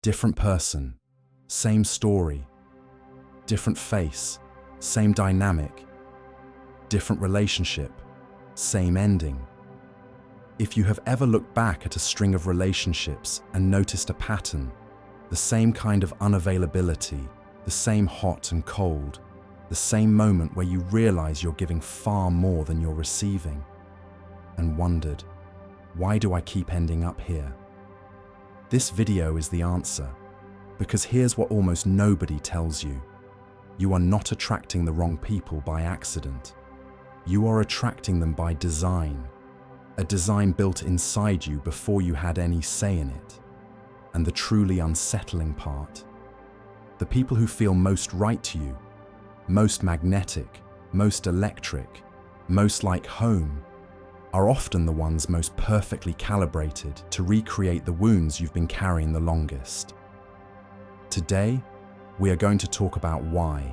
Different person, same story. Different face, same dynamic. Different relationship, same ending. If you have ever looked back at a string of relationships and noticed a pattern, the same kind of unavailability, the same hot and cold, the same moment where you realize you're giving far more than you're receiving, and wondered, why do I keep ending up here? This video is the answer, because here's what almost nobody tells you. You are not attracting the wrong people by accident. You are attracting them by design, a design built inside you before you had any say in it. And the truly unsettling part, the people who feel most right to you, most magnetic, most electric, most like home, are often the ones most perfectly calibrated to recreate the wounds you've been carrying the longest. Today, we are going to talk about why.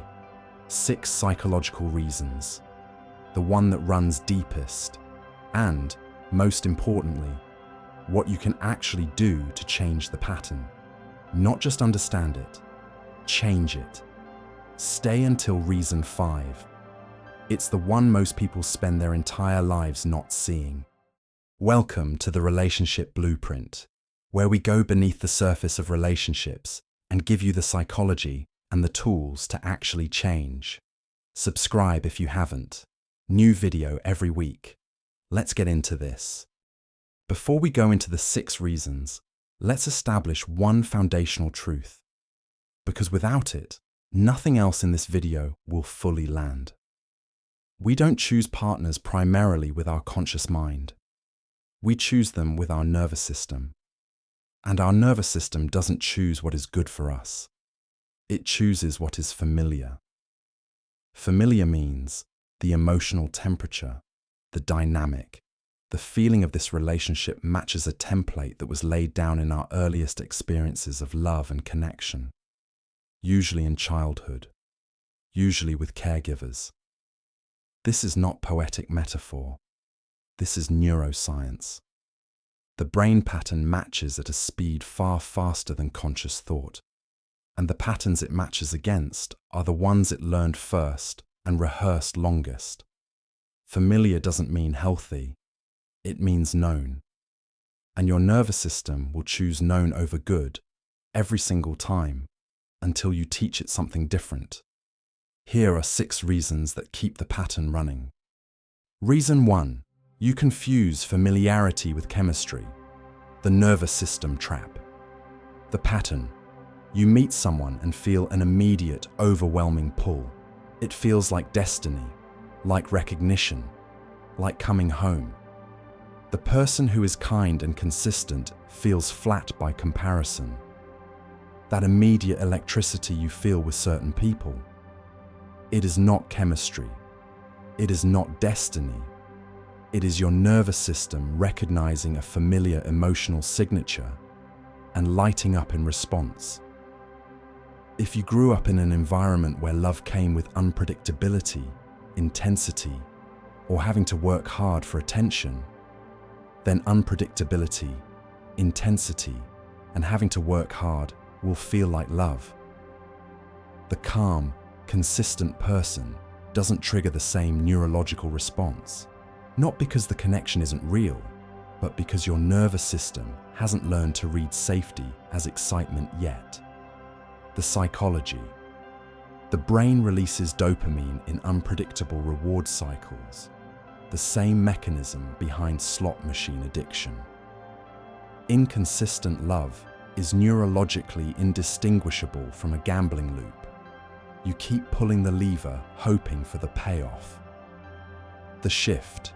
6 psychological reasons. The one that runs deepest. And, most importantly, what you can actually do to change the pattern. Not just understand it, change it. Stay until reason 5. It's the one most people spend their entire lives not seeing. Welcome to the Relationship Blueprint, where we go beneath the surface of relationships and give you the psychology and the tools to actually change. Subscribe if you haven't. New video every week. Let's get into this. Before we go into the 6 reasons, let's establish one foundational truth. Because without it, nothing else in this video will fully land. We don't choose partners primarily with our conscious mind. We choose them with our nervous system. And our nervous system doesn't choose what is good for us. It chooses what is familiar. Familiar means the emotional temperature, the dynamic, the feeling of this relationship matches a template that was laid down in our earliest experiences of love and connection, usually in childhood, usually with caregivers. This is not poetic metaphor. This is neuroscience. The brain pattern matches at a speed far faster than conscious thought, and the patterns it matches against are the ones it learned first and rehearsed longest. Familiar doesn't mean healthy, it means known. And your nervous system will choose known over good every single time until you teach it something different. Here are 6 reasons that keep the pattern running. Reason 1. You confuse familiarity with chemistry. The nervous system trap. The pattern. You meet someone and feel an immediate, overwhelming pull. It feels like destiny, like recognition, like coming home. The person who is kind and consistent feels flat by comparison. That immediate electricity you feel with certain people. It is not chemistry. It is not destiny. It is your nervous system recognizing a familiar emotional signature and lighting up in response. If you grew up in an environment where love came with unpredictability, intensity, or having to work hard for attention, then unpredictability, intensity, and having to work hard will feel like love. The calm, consistent person doesn't trigger the same neurological response, not because the connection isn't real, but because your nervous system hasn't learned to read safety as excitement yet. The psychology. The brain releases dopamine in unpredictable reward cycles, the same mechanism behind slot machine addiction. Inconsistent love is neurologically indistinguishable from a gambling loop. You keep pulling the lever, hoping for the payoff. The shift.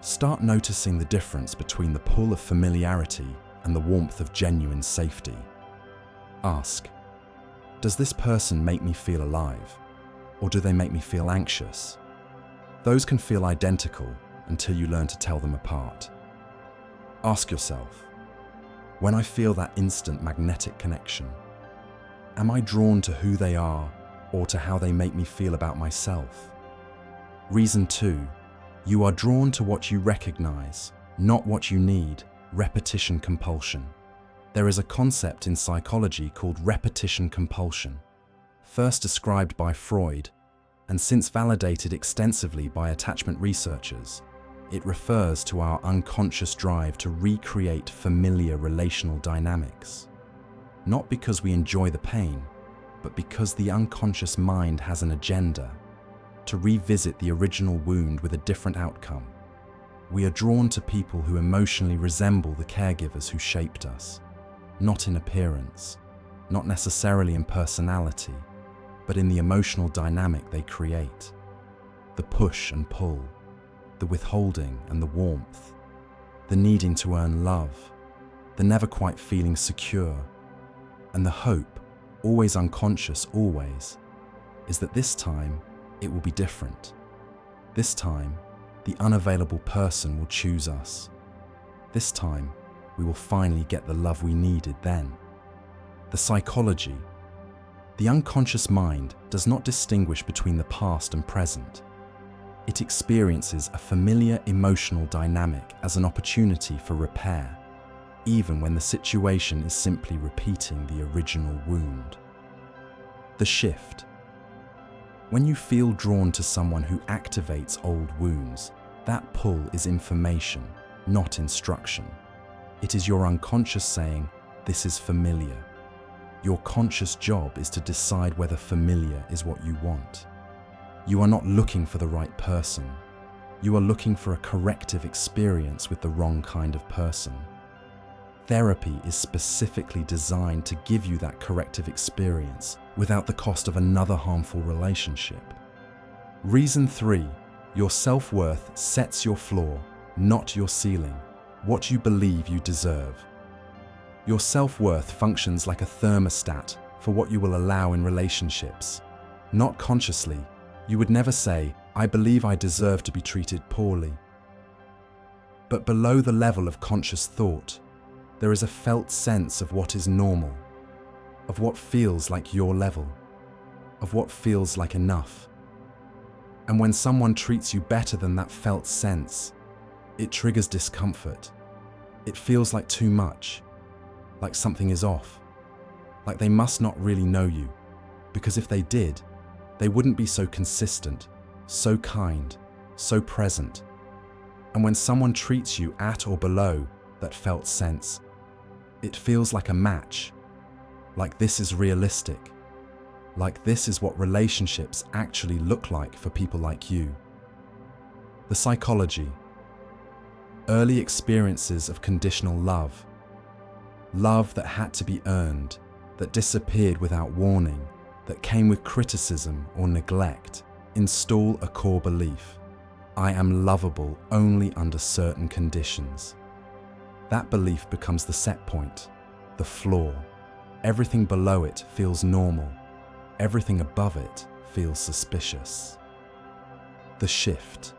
Start noticing the difference between the pull of familiarity and the warmth of genuine safety. Ask, does this person make me feel alive, or do they make me feel anxious? Those can feel identical until you learn to tell them apart. Ask yourself, when I feel that instant magnetic connection, am I drawn to who they are or to how they make me feel about myself? Reason 2, you are drawn to what you recognize, not what you need. Repetition compulsion. There is a concept in psychology called repetition compulsion, first described by Freud and since validated extensively by attachment researchers. It refers to our unconscious drive to recreate familiar relational dynamics. Not because we enjoy the pain, but because the unconscious mind has an agenda to revisit the original wound with a different outcome. We are drawn to people who emotionally resemble the caregivers who shaped us, not in appearance, not necessarily in personality, but in the emotional dynamic they create. The push and pull, the withholding and the warmth, the needing to earn love, the never quite feeling secure, and the hope, always unconscious always, is that this time it will be different. This time, the unavailable person will choose us. This time, we will finally get the love we needed then. The psychology. The unconscious mind does not distinguish between the past and present. It experiences a familiar emotional dynamic as an opportunity for repair, even when the situation is simply repeating the original wound. The shift. When you feel drawn to someone who activates old wounds, that pull is information, not instruction. It is your unconscious saying, "This is familiar." Your conscious job is to decide whether familiar is what you want. You are not looking for the right person. You are looking for a corrective experience with the wrong kind of person. Therapy is specifically designed to give you that corrective experience without the cost of another harmful relationship. Reason 3, your self-worth sets your floor, not your ceiling, what you believe you deserve. Your self-worth functions like a thermostat for what you will allow in relationships. Not consciously, you would never say, "I believe I deserve to be treated poorly." But below the level of conscious thought, there is a felt sense of what is normal, of what feels like your level, of what feels like enough. And when someone treats you better than that felt sense, it triggers discomfort. It feels like too much, like something is off, like they must not really know you, because if they did, they wouldn't be so consistent, so kind, so present. And when someone treats you at or below that felt sense, it feels like a match, like this is realistic, like this is what relationships actually look like for people like you. The psychology. Early experiences of conditional love. Love that had to be earned, that disappeared without warning, that came with criticism or neglect, install a core belief. I am lovable only under certain conditions. That belief becomes the set point, the floor. Everything below it feels normal. Everything above it feels suspicious. The shift.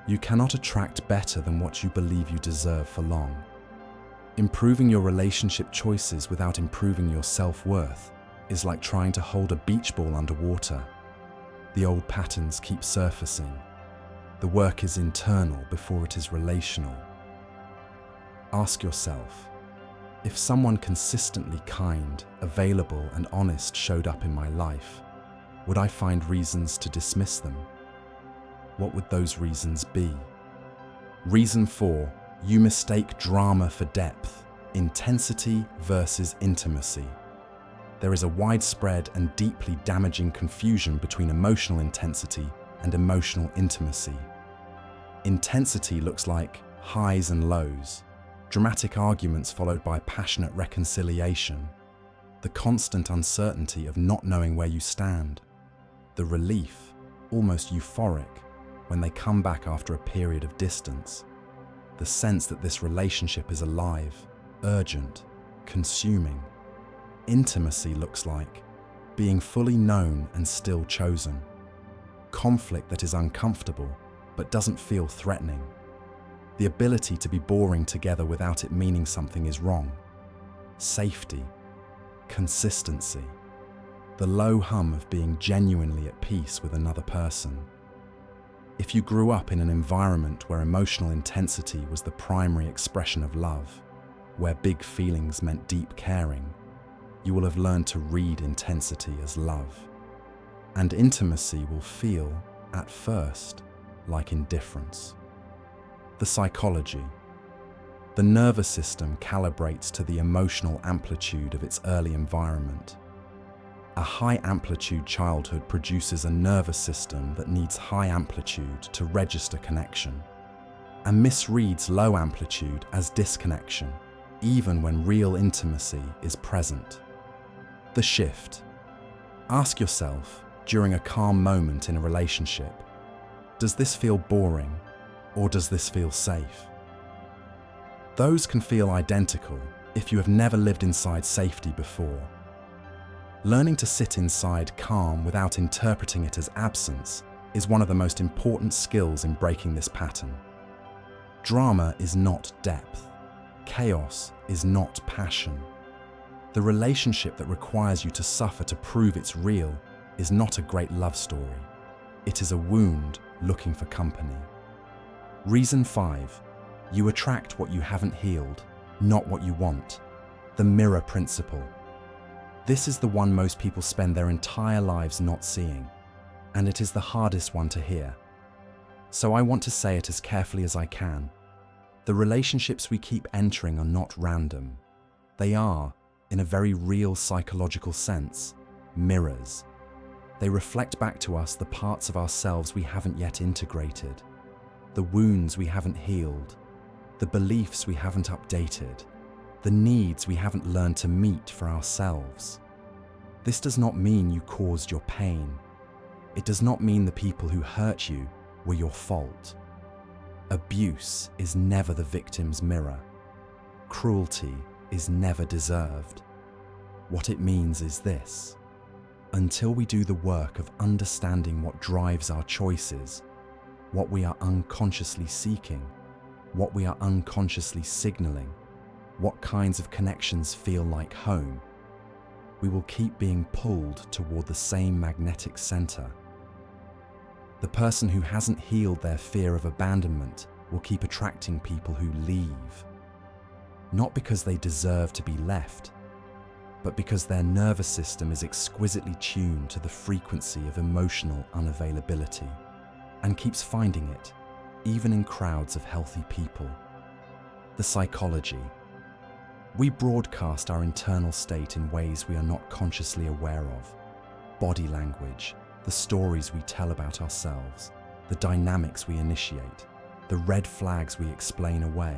You cannot attract better than what you believe you deserve for long. Improving your relationship choices without improving your self-worth is like trying to hold a beach ball underwater. The old patterns keep surfacing. The work is internal before it is relational. Ask yourself, if someone consistently kind, available, and honest showed up in my life, would I find reasons to dismiss them? What would those reasons be? Reason 4, you mistake drama for depth, intensity versus intimacy. There is a widespread and deeply damaging confusion between emotional intensity and emotional intimacy. Intensity looks like highs and lows, dramatic arguments followed by passionate reconciliation, the constant uncertainty of not knowing where you stand, the relief, almost euphoric, when they come back after a period of distance, the sense that this relationship is alive, urgent, consuming. Intimacy looks like being fully known and still chosen, conflict that is uncomfortable but doesn't feel threatening, the ability to be boring together without it meaning something is wrong, safety, consistency, the low hum of being genuinely at peace with another person. If you grew up in an environment where emotional intensity was the primary expression of love, where big feelings meant deep caring, you will have learned to read intensity as love. And intimacy will feel, at first, like indifference. The psychology. The nervous system calibrates to the emotional amplitude of its early environment. A high-amplitude childhood produces a nervous system that needs high amplitude to register connection, and misreads low amplitude as disconnection, even when real intimacy is present. The shift. Ask yourself, during a calm moment in a relationship, does this feel boring, or does this feel safe? Those can feel identical if you have never lived inside safety before. Learning to sit inside calm without interpreting it as absence is one of the most important skills in breaking this pattern. Drama is not depth. Chaos is not passion. The relationship that requires you to suffer to prove it's real is not a great love story. It is a wound looking for company. Reason 5. You attract what you haven't healed, not what you want. The mirror principle. This is the one most people spend their entire lives not seeing, and it is the hardest one to hear. So I want to say it as carefully as I can. The relationships we keep entering are not random. They are, in a very real psychological sense, mirrors. They reflect back to us the parts of ourselves we haven't yet integrated, the wounds we haven't healed, the beliefs we haven't updated, the needs we haven't learned to meet for ourselves. This does not mean you caused your pain. It does not mean the people who hurt you were your fault. Abuse is never the victim's mirror. Cruelty is never deserved. What it means is this: until we do the work of understanding what drives our choices, what we are unconsciously seeking, what we are unconsciously signaling, what kinds of connections feel like home, we will keep being pulled toward the same magnetic center. The person who hasn't healed their fear of abandonment will keep attracting people who leave, not because they deserve to be left, but because their nervous system is exquisitely tuned to the frequency of emotional unavailability and keeps finding it, even in crowds of healthy people. The psychology. We broadcast our internal state in ways we are not consciously aware of. Body language, the stories we tell about ourselves, the dynamics we initiate, the red flags we explain away.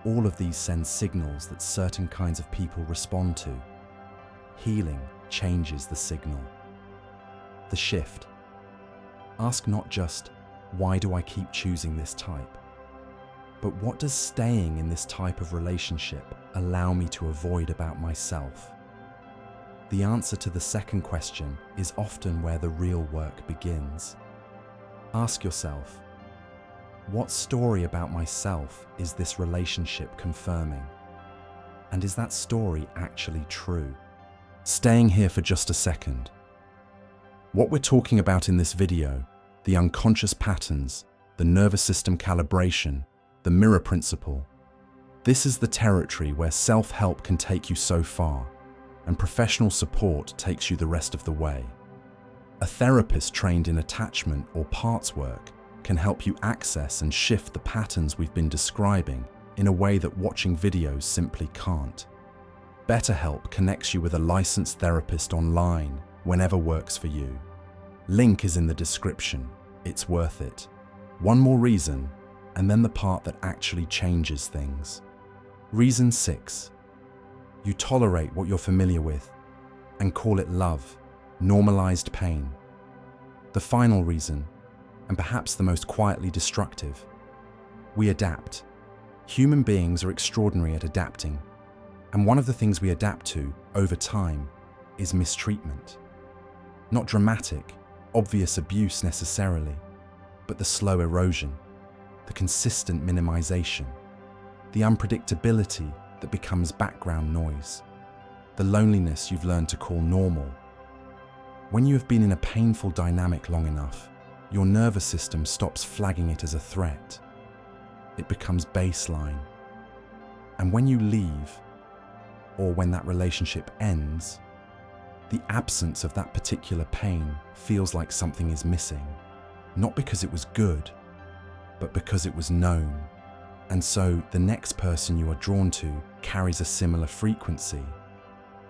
All of these send signals that certain kinds of people respond to. Healing changes the signal. The shift. Ask not just, why do I keep choosing this type? But what does staying in this type of relationship allow me to avoid about myself? The answer to the second question is often where the real work begins. Ask yourself, what story about myself is this relationship confirming? And is that story actually true? Staying here for just a second. What we're talking about in this video, the unconscious patterns, the nervous system calibration, the mirror principle, this is the territory where self-help can take you so far, and professional support takes you the rest of the way. A therapist trained in attachment or parts work can help you access and shift the patterns we've been describing in a way that watching videos simply can't. BetterHelp connects you with a licensed therapist online whenever works for you. Link is in the description. It's worth it. One more reason, and then the part that actually changes things. Reason 6. You tolerate what you're familiar with and call it love, normalized pain. The final reason, and perhaps the most quietly destructive, we adapt. Human beings are extraordinary at adapting, and one of the things we adapt to over time is mistreatment. Not dramatic, obvious abuse necessarily, but the slow erosion, the consistent minimization, the unpredictability that becomes background noise, the loneliness you've learned to call normal. When you have been in a painful dynamic long enough, your nervous system stops flagging it as a threat. It becomes baseline. And when you leave, or when that relationship ends, the absence of that particular pain feels like something is missing, not because it was good, but because it was known. And so the next person you are drawn to carries a similar frequency,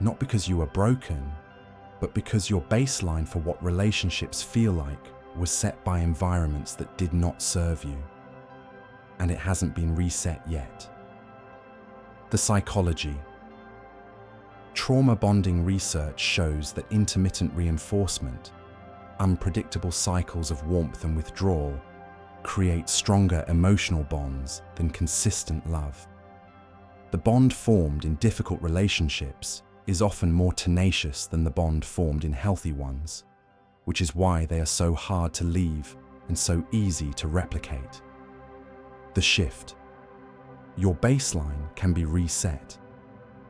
not because you are broken, but because your baseline for what relationships feel like was set by environments that did not serve you. And it hasn't been reset yet. The psychology. Trauma bonding research shows that intermittent reinforcement, unpredictable cycles of warmth and withdrawal, create stronger emotional bonds than consistent love. The bond formed in difficult relationships is often more tenacious than the bond formed in healthy ones, which is why they are so hard to leave and so easy to replicate. The shift. Your baseline can be reset,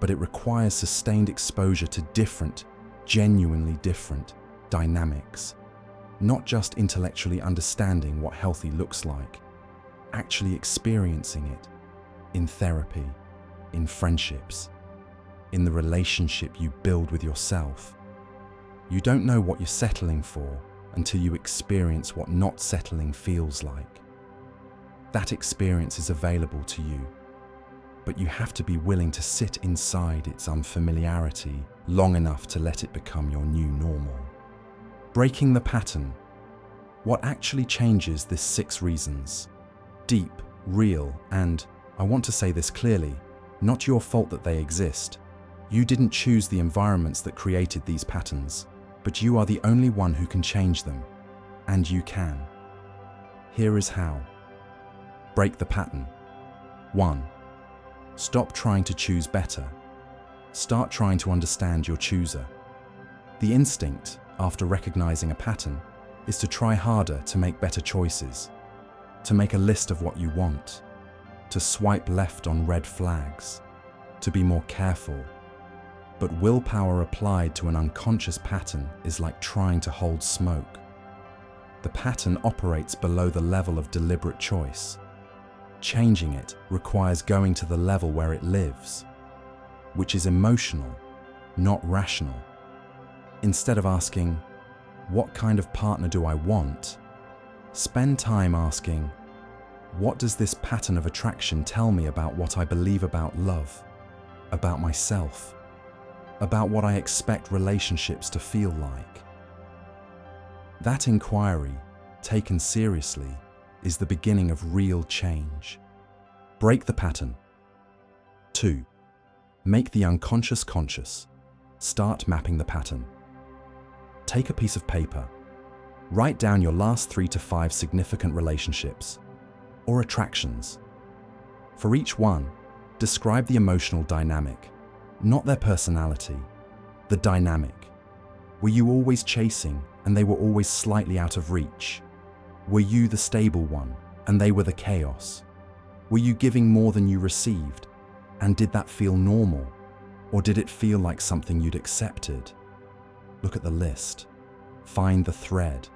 but it requires sustained exposure to different, genuinely different dynamics. Not just intellectually understanding what healthy looks like, actually experiencing it in therapy, in friendships, in the relationship you build with yourself. You don't know what you're settling for until you experience what not settling feels like. That experience is available to you, but you have to be willing to sit inside its unfamiliarity long enough to let it become your new normal. Breaking the pattern. What actually changes this 6 reasons? Deep, real, and, I want to say this clearly, not your fault that they exist. You didn't choose the environments that created these patterns, but you are the only one who can change them. And you can. Here is how. Break the pattern. 1. Stop trying to choose better. Start trying to understand your chooser. The instinct, after recognizing a pattern, is to try harder to make better choices, to make a list of what you want, to swipe left on red flags, to be more careful. But willpower applied to an unconscious pattern is like trying to hold smoke. The pattern operates below the level of deliberate choice. Changing it requires going to the level where it lives, which is emotional, not rational. Instead of asking, what kind of partner do I want? Spend time asking, what does this pattern of attraction tell me about what I believe about love, about myself, about what I expect relationships to feel like? That inquiry, taken seriously, is the beginning of real change. Break the pattern. 2. Make the unconscious conscious. Start mapping the pattern. Take a piece of paper. Write down your last 3 to 5 significant relationships or attractions. For each one, describe the emotional dynamic, not their personality, the dynamic. Were you always chasing and they were always slightly out of reach? Were you the stable one and they were the chaos? Were you giving more than you received? And did that feel normal? Or did it feel like something you'd accepted? Look at the list. Find the thread,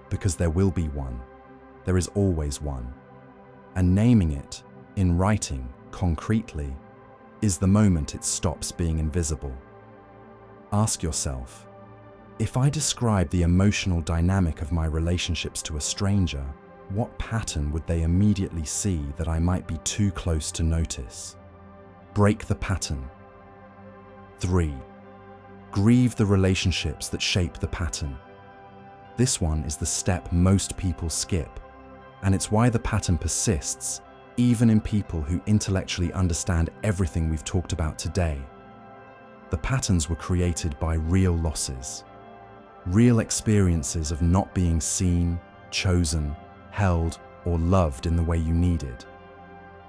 because there will be one. There is always one. And naming it, in writing, concretely, is the moment it stops being invisible. Ask yourself, if I describe the emotional dynamic of my relationships to a stranger, what pattern would they immediately see that I might be too close to notice? Break the pattern. 3. Grieve the relationships that shape the pattern. This one is the step most people skip, and it's why the pattern persists, even in people who intellectually understand everything we've talked about today. The patterns were created by real losses, real experiences of not being seen, chosen, held, or loved in the way you needed.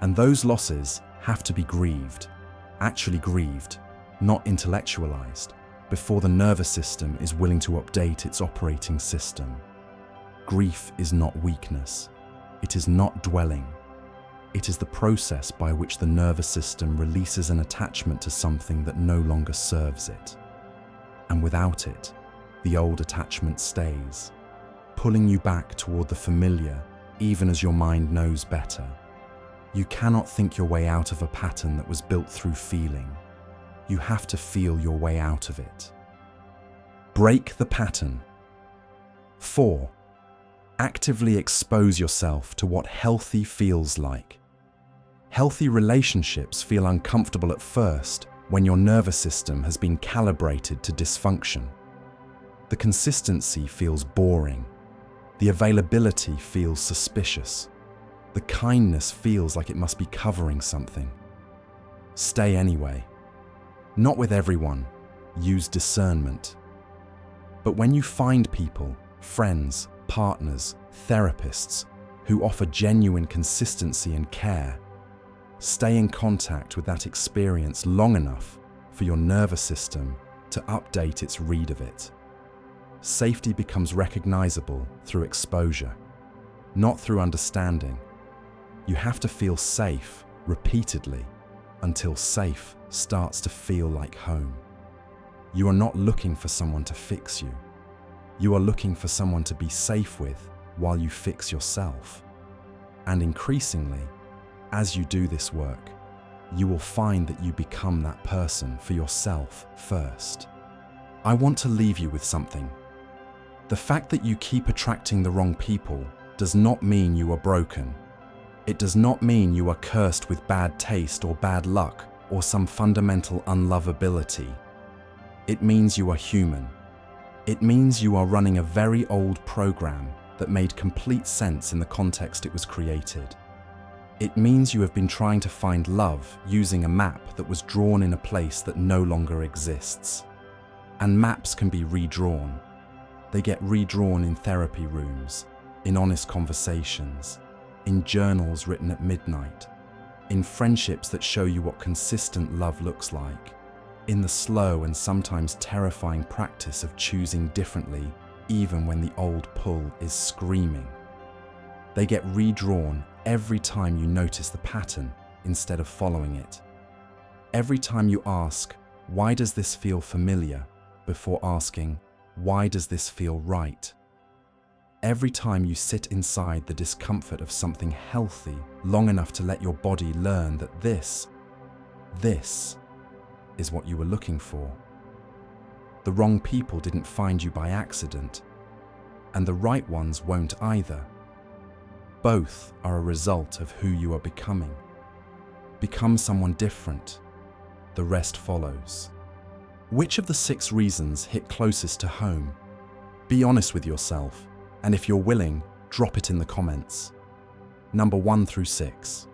And those losses have to be grieved, actually grieved, not intellectualized, before the nervous system is willing to update its operating system. Grief is not weakness. It is not dwelling. It is the process by which the nervous system releases an attachment to something that no longer serves it. And without it, the old attachment stays, pulling you back toward the familiar, even as your mind knows better. You cannot think your way out of a pattern that was built through feeling. You have to feel your way out of it. Break the pattern. 4. Actively expose yourself to what healthy feels like. Healthy relationships feel uncomfortable at first when your nervous system has been calibrated to dysfunction. The consistency feels boring. The availability feels suspicious. The kindness feels like it must be covering something. Stay anyway. Not with everyone. Use discernment. But when you find people, friends, partners, therapists who offer genuine consistency and care, stay in contact with that experience long enough for your nervous system to update its read of it. Safety becomes recognizable through exposure, not through understanding. You have to feel safe repeatedly until safe starts to feel like home. You are not looking for someone to fix you. You are looking for someone to be safe with while you fix yourself. And increasingly, as you do this work, you will find that you become that person for yourself first. I want to leave you with something. The fact that you keep attracting the wrong people does not mean you are broken. It does not mean you are cursed with bad taste or bad luck or some fundamental unlovability. It means you are human. It means you are running a very old program that made complete sense in the context it was created. It means you have been trying to find love using a map that was drawn in a place that no longer exists. And maps can be redrawn. They get redrawn in therapy rooms, in honest conversations, in journals written at midnight, in friendships that show you what consistent love looks like, in the slow and sometimes terrifying practice of choosing differently even when the old pull is screaming. They get redrawn every time you notice the pattern instead of following it. Every time you ask, why does this feel familiar, before asking, why does this feel right? Every time you sit inside the discomfort of something healthy long enough to let your body learn that this is what you were looking for. The wrong people didn't find you by accident, and the right ones won't either. Both are a result of who you are becoming. Become someone different. The rest follows. Which of the 6 reasons hit closest to home? Be honest with yourself, and if you're willing, drop it in the comments. Number 1 through 6.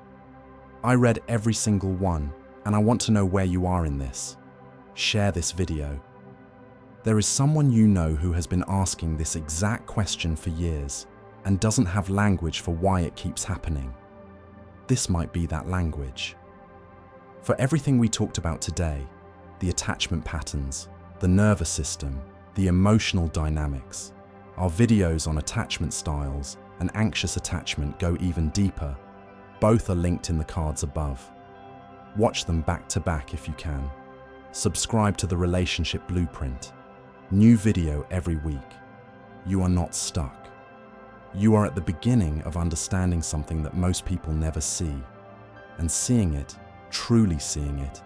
I read every single one, and I want to know where you are in this. Share this video. There is someone you know who has been asking this exact question for years and doesn't have language for why it keeps happening. This might be that language. For everything we talked about today, the attachment patterns, the nervous system, the emotional dynamics, our videos on attachment styles and anxious attachment go even deeper. Both are linked in the cards above. Watch them back to back if you can. Subscribe to the Relationship Blueprint. New video every week. You are not stuck. You are at the beginning of understanding something that most people never see. And seeing it, truly seeing it,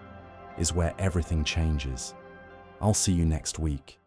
is where everything changes. I'll see you next week.